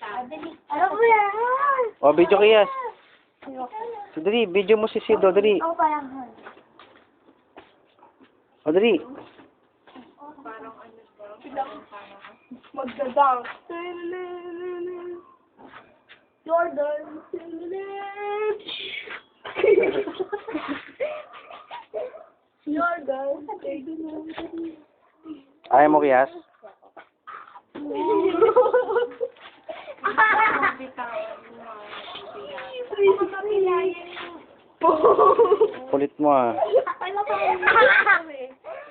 Ano ba yan? O, video kayas. So, dali, video mo si Sido, dali. Ako parang O, dali. magdadang. Jordan. Jordan. Ayaw mo kayas? Kulit mo ah.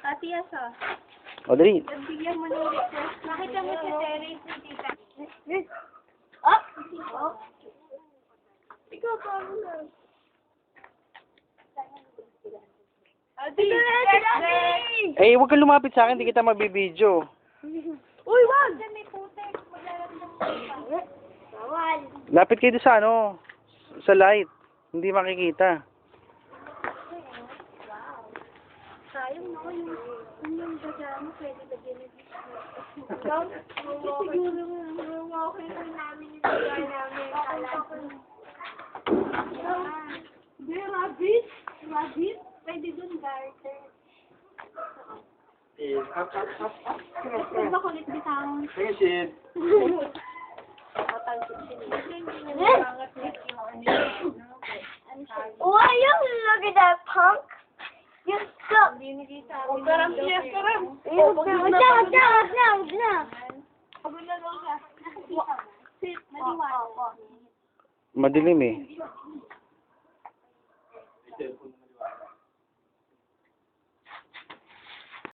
Katiyas ah. O, dali. Bigyan mo ng request. Nakita mo si Terry, si Tita. Oh! Oh! Ikaw pa mo na. Adi! Eh, huwag kang lumapit sa akin, hindi kita mabibidyo. Uy, wag! May putek. Bawal. Lapit kayo doon sa ano, sa light. Hindi makikita. Sayang mo yung gagawin mo, pwede lagyan ng siguro okay lang namin yung gagawin namin. Hindi, rabbit. Rabbit? Pwede dun, garter. Up. Pwede ba kulit bitang? Finish it. Why you look at that punk? You suck. Karam. Wag na. Madilim eh.